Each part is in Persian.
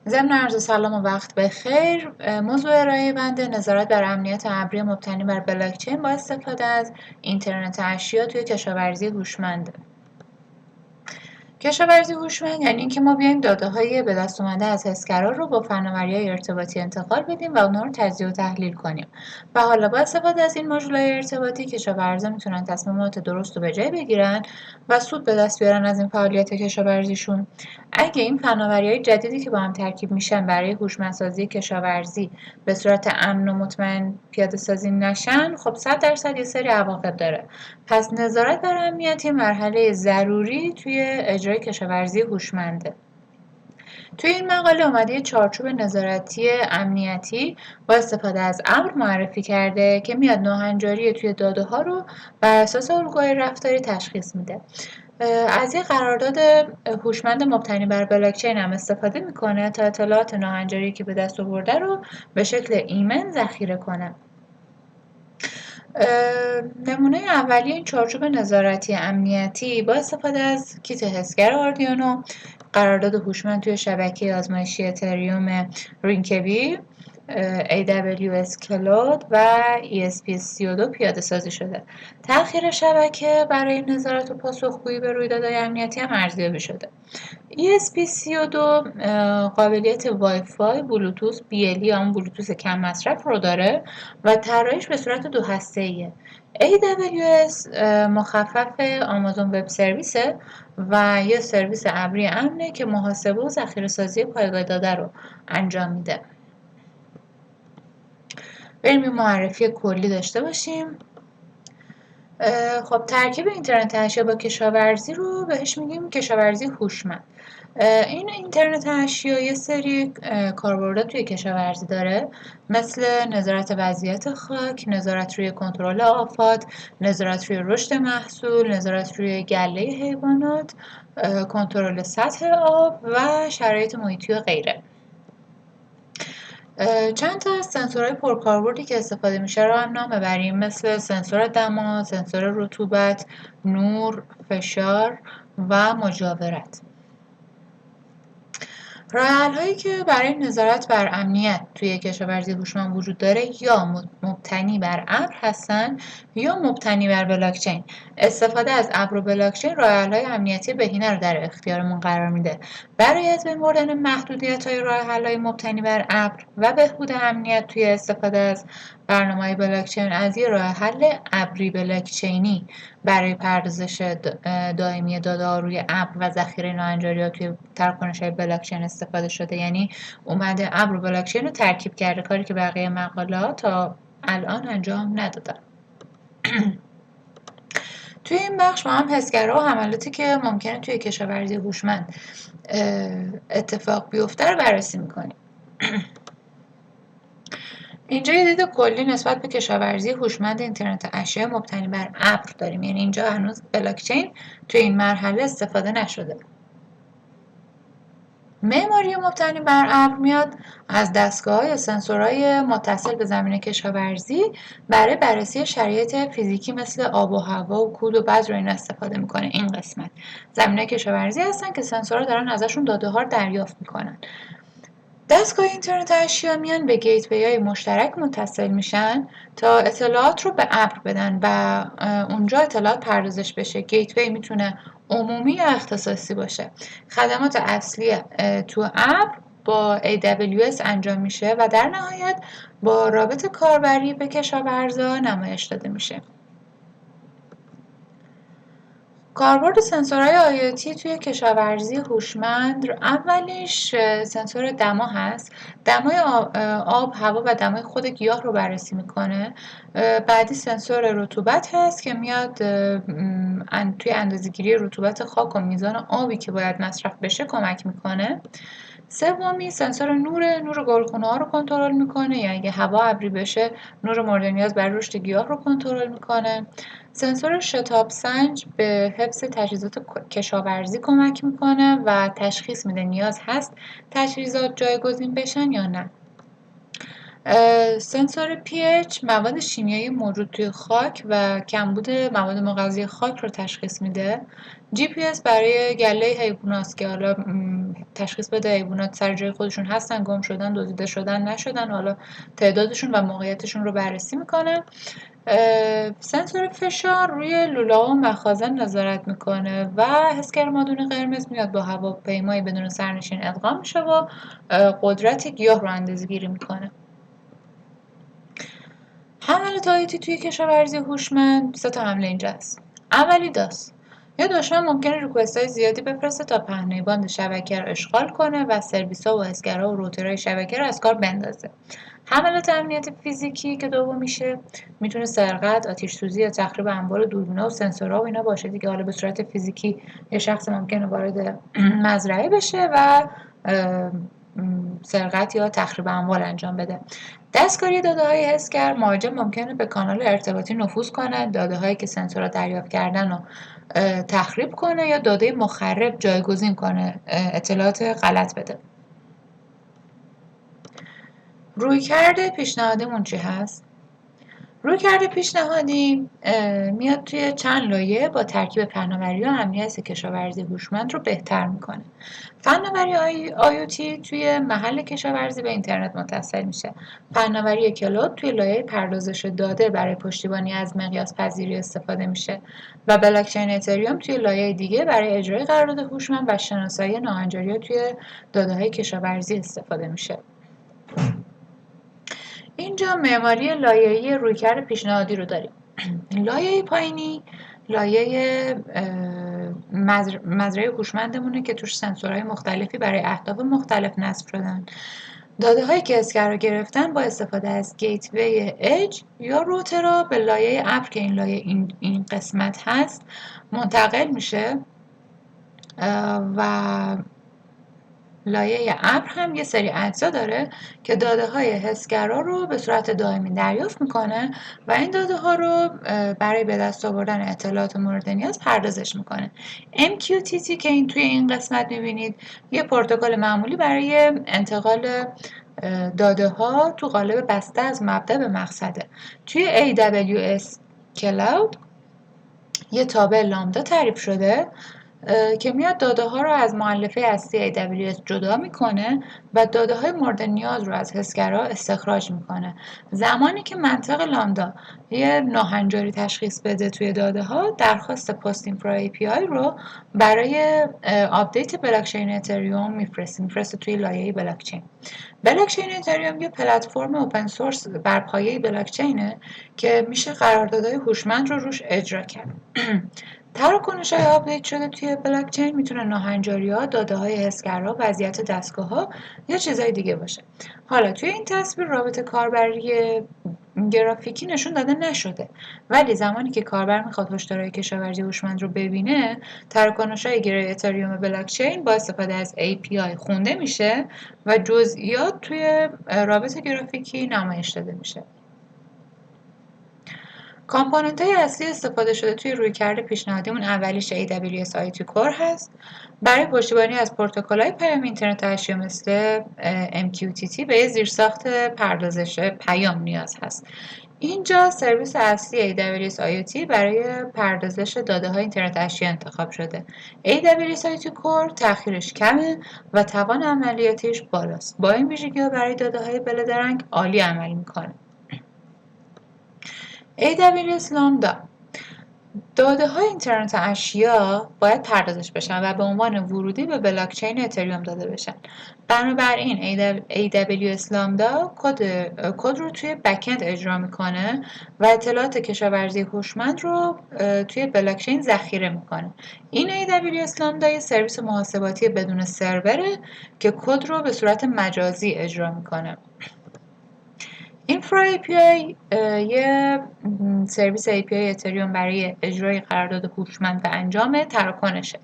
ضمن عرض سلام و وقت بخیر. موضوع ارائه بنده نظارت بر امنیت ابری مبتنی بر بلاکچین با استفاده از اینترنت اشیا توی کشاورزی هوشمند. کشاورزی هوشمند یعنی اینکه ما بیایم داده‌های به دست اومده از حسگرا رو با فناوری‌های ارتباطی انتقال بدیم و اونها رو تجزیه و تحلیل کنیم. و حالا با استفاده از این ماژول‌های ارتباطی کشاورزا میتونن تصمیمات درست رو به جای بگیرن و سود به دست بیارن از این فعالیت کشاورزیشون. اگه این فناوری‌های جدیدی که با هم ترکیب میشن برای هوشمندسازی کشاورزی به صورت امن و مطمئن پیاده‌سازی نشن، خب 100% یه سری عواقب داره. پس نظارت بر امنیت یه مرحله ضروری توی اجرای کشاورزی هوشمنده. توی این مقاله اومده یه چارچوب نظارتی امنیتی با استفاده از ابر معرفی کرده که میاد ناهنجاری توی داده ها رو بر اساس الگوهای رفتاری تشخیص میده. از یه قرارداد هوشمند مبتنی بر بلاکچین هم استفاده میکنه تا اطلاعات ناهنجاری که به دست آورده رو به شکل ایمن ذخیره کنه. نمونه اولیه این چارچوب نظارتی امنیتی با استفاده از کیت حسگر آردیانو، قرارداد هوشمند توی شبکه آزمایشی اتریوم رینکوی، AWS کلود و ESP32 پیاده سازی شده. تأخیر شبکه برای نظارت و پاسخگویی به رویدادهای امنیتی هم ارزیابی شده. ESP32 قابلیت وایفای، بلوتوث، BLE یا اون بلوتوث کم مصرف رو داره و طراحیش به صورت 2 هسته‌ایه. AWS مخفف آمازون وب سرویسه و یه سرویس ابری امنه که محاسبه و ذخیره‌سازی پایگاه داده رو انجام میده. بریم یه معرفی کلی داشته باشیم. خب ترکیب اینترنت اشیا با کشاورزی رو بهش میگیم کشاورزی هوشمند. این اینترنت اشیا یه سری کاربردا توی کشاورزی داره، مثل نظارت وضعیت خاک، نظارت روی کنترل آفات، نظارت روی رشد محصول، نظارت روی گله حیوانات، کنترل سطح آب و شرایط محیطی و غیره. چند تا از سنسورهای پرکاربردی که استفاده میشه رو هم نام ببریم، مثل سنسور دما، سنسور رطوبت، نور، فشار و مجاورت. راه‌حل‌هایی که برای نظارت بر امنیت توی کشاورزی هوشمند وجود داره یا مبتنی بر ابر هستن یا مبتنی بر بلاکچین. استفاده از ابر و بلاکچین راه‌حل‌های امنیتی بهینه رو در اختیارمون قرار میده. برای از بین بردن محدودیت‌های راه‌حل‌های مبتنی بر ابر و بهبود امنیت توی استفاده از برنامه‌های بلاکچین از یه راه‌حل ابری بلاکچینی برای پردازش دائمی داده‌ها روی ابر و ذخیره ناهنجاری‌ها توی تراکنش‌های بلاکچین استفاده شده. یعنی اومده ابر و بلاکچین رو ترکیب کرده، کاری که بقیه مقاله‌ها تا الان انجام ندادن. توی این بخش ما هم حسگرها و حملاتی که ممکنه توی کشاورزی هوشمند اتفاق بیفته رو بررسی می‌کنیم. اینجا یه دید کلی نسبت به کشاورزی هوشمند اینترنت اشیا مبتنی بر ابر داریم، یعنی اینجا هنوز بلاکچین توی این مرحله استفاده نشده. معماری مبتنی بر ابر میاد از دستگاه‌ها یا سنسورهای متصل به زمین کشاورزی برای بررسی شرایط فیزیکی مثل آب و هوا و کود و بذر رو این استفاده میکنه. این قسمت زمینه کشاورزی هستن که سنسورها دارن ازشون داده‌ها رو دریافت میکنن. دستگاه اینترنت اشیا میان به گیتوی‌های مشترک متصل میشن تا اطلاعات رو به ابر بدن و اونجا اطلاعات پردازش بشه. گیتوی میتونه عمومی یا اختصاصی باشه. خدمات اصلی تو ابر با AWS انجام میشه و در نهایت با رابط کاربری به کشاورزا نمایش داده میشه. کاربرد سنسورهای IoT توی کشاورزی هوشمند اولیش سنسور دما هست. دمای آب، هوا و دمای خود گیاه رو بررسی میکنه. بعدی سنسور رطوبت هست که میاد توی اندازه‌گیری رطوبت خاک و میزان آبی که باید مصرف بشه کمک میکنه. سومی سنسور نور گلخونه‌ها رو کنترل میکنه، یعنی اگه هوا ابری بشه نور مورد نیاز برای رشد گیاه رو کنترل میکنه. سنسور شتاب سنج به حفظ تجهیزات کشاورزی کمک میکنه و تشخیص میده نیاز هست تجهیزات جایگزین بشن یا نه. سنسور pH مواد شیمیایی موجود توی خاک و کمبود مواد مغذی خاک رو تشخیص میده. GPS برای گله حیوانات که حالا تشخیص بده حیوانات سر جای خودشون هستن، گم شدن، دزدیده شدن، نشدن، حالا تعدادشون و موقعیتشون رو بررسی میکنه. سنسور فشار روی لوله و مخازن نظارت میکنه و حسگر مادون قرمز میاد با هواپیمایی بدون سرنشین ادغام میشه و قدرت گیاه رو اندازه‌گیری میکنه. حملات آیتی توی کشاورزی هوشمند 3 تا حمله اینجا هست. اولی داس. یا دشمن ممکنه ریکوست‌های زیادی بفرسته تا پهنای باند شبکه رو اشغال کنه و سرویس‌ها و حسگرها و روترهای شبکه رو از کار بندازه. حملات امنیت فیزیکی که دوم میشه میتونه سرقت، آتش‌سوزی یا تخریب انبار دوربینا و سنسورها و اینا باشه دیگه. حالا به صورت فیزیکی یه شخص ممکنه وارد مزرعه بشه و سرقت یا تخریب اموال انجام بده. دستکاری داده‌های حسگر، مهاجم ممکنه به کانال ارتباطی نفوذ کنه، داده‌هایی که سنسورها دریافت کردن رو تخریب کنه یا داده مخرب جایگزین کنه، اطلاعات غلط بده. رویکرد پیشنهادیمون چی هست؟ رویکرد پیشنهادی میاد توی چند لایه با ترکیب فناوری و امنیت کشاورزی هوشمند رو بهتر میکنه. فناوری IoT توی محل کشاورزی به اینترنت متصل میشه. فناوری کلود توی لایه پردازش داده برای پشتیبانی از مقیاس پذیری استفاده میشه و بلاکچین اتریوم توی لایه دیگه برای اجرای قرارداد هوشمند و شناسایی ناهنجاری‌ها توی داده‌های کشاورزی استفاده میشه. اینجا معماری لایه‌ای رویکرد پیشنهادی رو داریم. لایه پایینی لایه مزرعه هوشمندمونه که توش سنسورهای مختلفی برای اهداف مختلف نصب شدن. داده‌هایی که اسکرا گرفتن با استفاده از گیتوی اج یا روترها به لایه ابر که این لایه این قسمت هست منتقل میشه و لایه ابر هم یه سری اجزا داره که داده‌های حسگرا رو به صورت دائمی دریافت میکنه و این داده‌ها رو برای به دست آوردن اطلاعات مورد نیاز پردازش میکنه. MQTT که توی این قسمت میبینید یه پروتکل معمولی برای انتقال داده‌ها تو قالب بسته از مبدأ به مقصده. توی AWS کلاود یه تابع لامدا تعریف شده که میاد داده ها رو از مؤلفه اصلی AWS جدا میکنه و داده های مورد نیاز رو از حسگرها استخراج میکنه. زمانی که منطق لامدا یه ناهنجاری تشخیص بده توی داده ها، درخواست پست اینفرا API رو برای آپدیت بلاکچین اتریوم میفرسته توی لایه بلاکچین. بلاکچین اتریوم یه پلتفرم اوپن سورس بر پایه بلاکچینه که میشه قراردادهای هوشمند رو روش اجرا کرد. تراکنش‌های آپدیت شده توی بلاکچین میتونه ناهنجاری‌ها، داده‌های حسگرها، وضعیت دستگاه‌ها یا چیزای دیگه باشه. حالا توی این تصویر رابط کاربری گرافیکی نشون داده نشده، ولی زمانی که کاربر میخواد هشدارهای کشاورزی هوشمند رو ببینه، تراکنش‌های گره اتریوم بلاکچین با استفاده از API خونده میشه و جزئیات توی رابط گرافیکی نمایش داده میشه. کامپوننت‌های اصلی استفاده شده توی رویکرد پیشنهادیمون اولیش AWS IoT Core هست. برای پشتیبانی از پروتکل‌های پیام اینترنت اشیا مثل MQTT به یه زیرساخت پردازش پیام نیاز هست. اینجا سرویس اصلی AWS IoT برای پردازش داده‌های اینترنت اشیا انتخاب شده. AWS IoT Core تأخیرش کمه و توان عملیاتیش بالاست. با این ویژگی‌ها برای داده‌های بله‌درنگ عالی عمل می‌کنه. AWS لامدا داده‌های اینترنت اشیا باید پردازش بشن و به عنوان ورودی به بلاکچین اتریوم داده بشن. بنابراین AWS لامدا کد رو توی بک‌اند اجرا میکنه و اطلاعات کشاورزی هوشمند رو توی بلاکچین ذخیره میکنه. این AWS لامدا یه سرویس محاسباتی بدون سروره که کد رو به صورت مجازی اجرا میکنه. اینفرا API یه سرویس API اتریوم برای اجرای قرارداد هوشمند و انجام تراکنشه.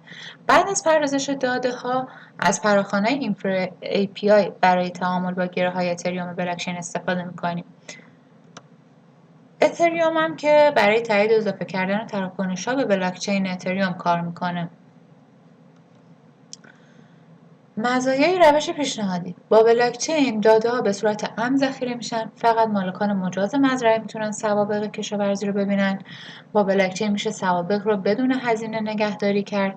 بعد از پردازش داده ها از فراخوان‌های اینفرا API برای تعامل با گره‌های اتریوم بلاکچین استفاده می‌کنیم. اتریوم هم که برای تایید اضافه کردن تراکنش‌ها به بلاکچین اتریوم کار می‌کنه. مزایای روش پیشنهادی: با بلاکچین داده‌ها به صورت امن ذخیره میشن، فقط مالکان مجاز مزرعه میتونن سوابق کشاورزی رو ببینن. با بلاکچین میشه سوابق رو بدون هزینه نگهداری کرد.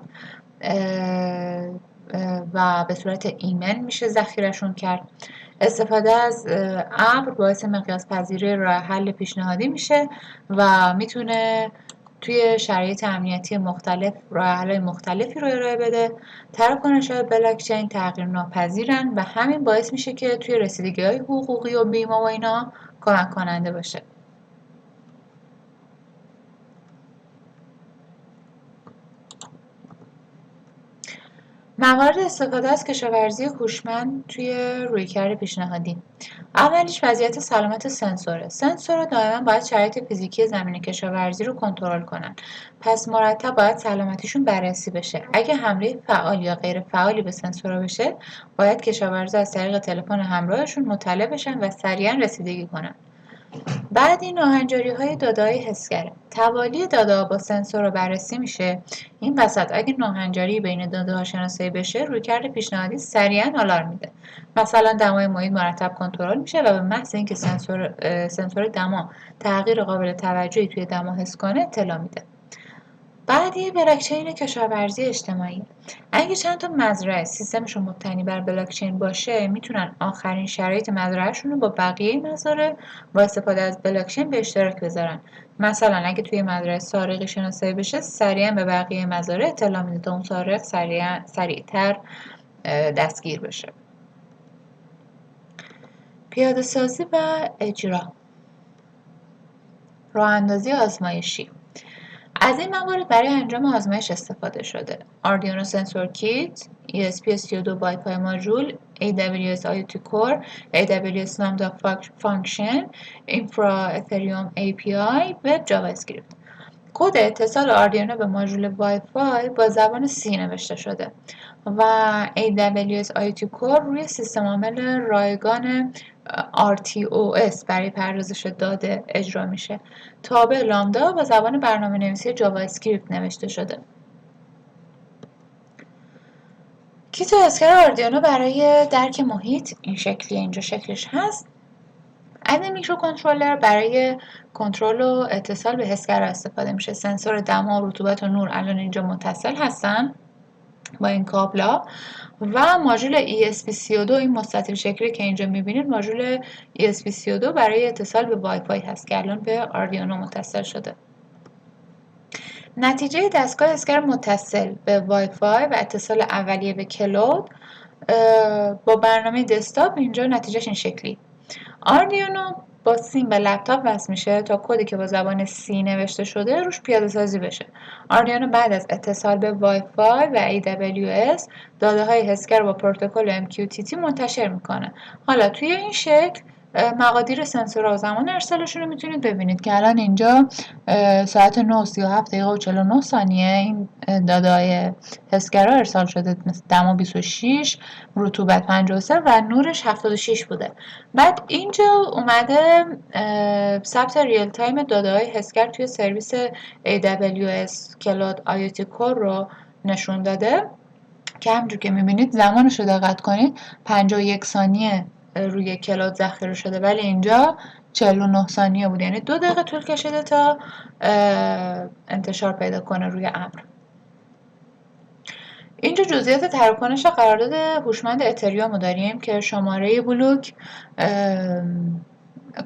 و به صورت ایمن میشه ذخیرهشون کرد. استفاده از ابر باعث مقیاس پذیری راه حل پیشنهادی میشه و میتونه توی شرایط امنیتی مختلف راه حل‌های مختلفی رو ارائه بده. تراکنش‌های بلاکچین تغییر ناپذیرن و همین باعث میشه که توی رسیدگی‌های حقوقی و بیمه و اینا کمک کننده باشه. موارد استفاده از کشاورزی هوشمند توی رویکرد پیشنهادی. اولیش وضعیت سلامت سنسوره. سنسورها دائما باید شرایط فیزیکی زمین کشاورزی رو کنترل کنن. پس مرتب باید سلامتیشون بررسی بشه. اگه حمله فعال یا غیر فعالی به سنسورها بشه، باید کشاورزا از طریق تلفن همراهشون مطلع بشن و سریعا رسیدگی کنن. بعد ناهنجاری‌های داده‌های حسگره. توالی داده‌ها با سنسور رو بررسی میشه. این وسط اگه ناهنجاری بین داده‌ها شناسایی بشه، رویکرد پیشنهادی سریعا آلارم میده. مثلا دمای محیط مرتب کنترل میشه و به محض اینکه سنسور دما تغییر قابل توجهی توی دما حس کنه اطلاع میده. بعدی بلاکچین کشاورزی اجتماعی. اگه چند تا مزرعه سیستمشون مبتنی بر بلاکچین باشه، میتونن آخرین شرایط مزرعهشون رو با بقیه مزارع با استفاده از بلاکچین به اشتراک بذارن. مثلا اگه توی مزرعه سارقی شناسایی بشه، سریعا به بقیه مزارع اطلاع میده تا اون سارق سریعتر دستگیر بشه. پیاده سازی و اجرا. راه اندازی آزمایشی. از این موارد برای انجام آزمایش استفاده شده: آردوینو سنسور کیت، ESP32 وایفای ماژول، AWS IoT Core، AWS Lambda Function، اینفرا اتریوم API و جاوا اسکریپت. کد اتصال آردوینو به ماژول وایفای با زبان سی نوشته شده و AWS IoT Core روی سیستم عامل رایگان RTOS برای پردازش داده اجرا میشه. تابع لامدا با زبان برنامه‌نویسی جاوا اسکریپت نوشته شده. کیت اسکر آردوینو برای درک محیط این شکلیه، اینجا شکلش هست. از این میکروکنترلر برای کنترل و اتصال به حسگرها استفاده میشه. سنسور دما، رطوبت و نور الان اینجا متصل هستن با این کابلا و ماژول ESP32 این مستطیل شکلی که اینجا میبینید ماژول ESP32 برای اتصال به وای فای هست که الان به آردوینو متصل شده. نتیجه دستگاه اسکر متصل به وای فای و اتصال اولیه به کلود با برنامه دسکتاپ اینجا نتیجهش این شکلی. آردوینو با سیم به لپتاپ وصل میشه تا کدی که با زبان سی نوشته شده روش پیاده سازی بشه. آردوینو بعد از اتصال به وای فای و AWS داده های حسگر با پروتکل MQTT منتشر میکنه. حالا توی این شکل مقادیر سنسورها و زمان ارسالشون رو میتونید ببینید که الان اینجا ساعت 9:37 و 49 ثانیه این داده های حسگرها ارسال شده. دما 26، رطوبت 53 و نورش 76 بوده. بعد اینجا اومده ثبت ریل تایم داده های حسگر توی سرویس AWS کلود IoT Core رو نشون داده که همونجور که میبینید زمانش رو دقت کنید 51 ثانیه روی کلود ذخیره شده، ولی اینجا 49 ثانیه بود، یعنی 2 دقیقه طول کشیده تا انتشار پیدا کنه روی ابر. اینجا جزئیات تراکنش قرارداد هوشمند اتریوم رو داریم که شماره بلوک،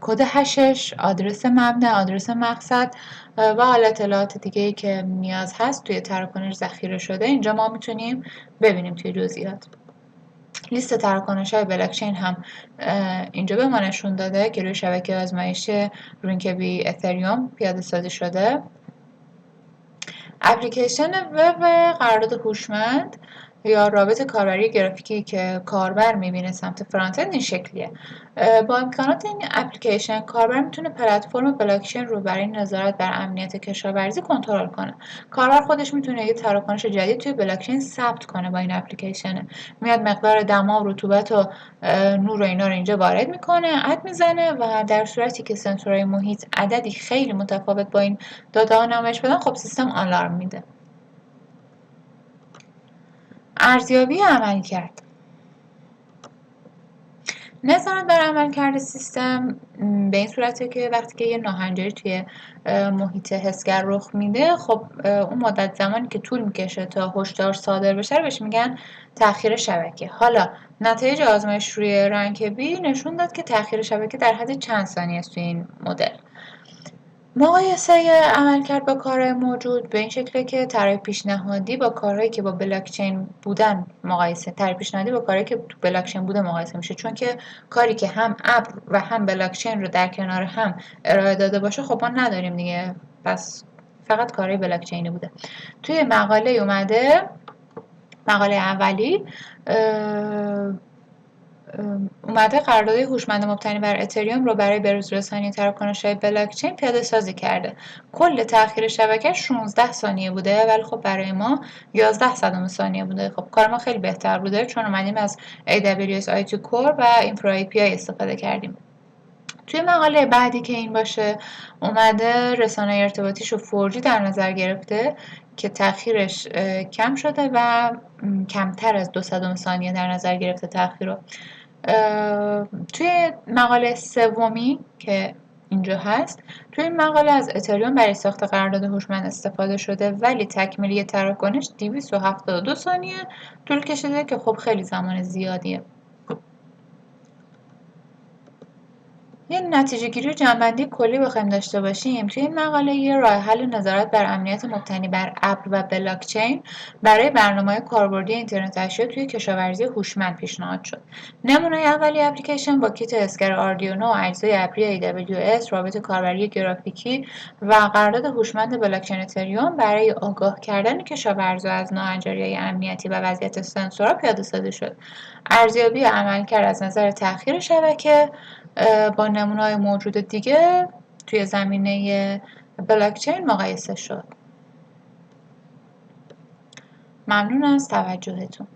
کد هشش، آدرس مبدا، آدرس مقصد و حالا اطلاعات دیگه‌ای که نیاز هست توی تراکنش ذخیره شده اینجا ما میتونیم ببینیم توی جزئیات. لیست تراکنش‌های بلاکچین هم اینجا به ما نشون داده که روی شبکه آزمایشی رونکبی اتریوم پیاده سازی شده. اپلیکیشن وب قرارداد هوشمند یا رابط کاربری گرافیکی که کاربر میبینه سمت فرانت اند این شکلیه. با امکانات این اپلیکیشن کاربر میتونه پلتفرم بلاکچین رو برای نظارت بر امنیت کشاورزی کنترل کنه. کاربر خودش میتونه یه تراکنش جدید توی بلاکچین ثبت کنه. با این اپلیکیشن میاد مقدار دما و رطوبت و نور و اینا رو اینجا وارد میکنه، اد میزنه و در صورتی که سنسورهای محیط عددی خیلی متفاوت با این داده ها نمایش بدن، خب سیستم آلارم میده. ارزیابی عملی کرد. نظارت بر عملکرد سیستم به این صورته که وقتی که یه ناهنجاری توی محیط حسگر رخ میده، خب اون مدت زمانی که طول میکشه تا هشدار صادر بشه رو بهش میگن تأخیر شبکه. حالا نتایج آزمایش روی رنکبی نشون داد که تأخیر شبکه در حد چند ثانیه است توی این مدل. مقایسه عملکرد با کارهای موجود به این شکله که طرح پیشنهادی با کارهایی که با بلاکچین بودن مقایسه طرح پیشنهادی با کارهایی که تو بلاکچین بوده مقایسه میشه، چون که کاری که هم ابر و هم بلاکچین رو در کنار هم ارائه داده باشه خب ما نداریم دیگه، پس فقط کارهای بلاکچینی بوده. توی مقاله اومده، مقاله اولی اومده قرارداد هوشمند مبتنی بر اتریوم رو برای بروز رسانی تراکنش‌های بلاکچین پیاده سازی کرده. کل تأخیر شبکه 16 ثانیه بوده، ولی خب برای ما 11 صدم ثانیه بوده. خب کار ما خیلی بهتر بوده چون اومدیم از AWS IT Core و Infra API استفاده کردیم. توی مقاله بعدی که این باشه اومده رسانه ارتباطیش رو 4G در نظر گرفته که تأخیرش کم شده و کمتر از 2 صدم ثانیه در نظر گرفته تأخیر رو. توی مقاله سومی که اینجا هست، توی این مقاله از اتریوم برای ساخت قرارداد هوشمند استفاده شده، ولی تکمیلی تراکنش 272 ثانیه طول کشیده که خب خیلی زمان زیادیه. یه نتیجه گیری و جمع‌بندی کلی بخوایم داشته باشیم، توی این مقاله یه راه حل نظارت بر امنیت مبتنی بر ابر و بلاکچین برای برنامه‌های کاربردی اینترنت اشیا توی کشاورزی هوشمند پیشنهاد شد. نمونه اولی اپلیکیشن با کیت حسگر آردوینو و اجزای ابری AWS، رابط کاربری گرافیکی و قرارداد هوشمند بلاکچین اتریوم برای آگاه کردن کشاورزا از ناهنجاری‌های امنیتی و وضعیت سنسورها پیاده سازی شد. ارزیابی عملکرد از نظر تأخیر شبکه با نمونه‌های موجود دیگه توی زمینه بلاکچین مقایسه شد. ممنون از توجهتون.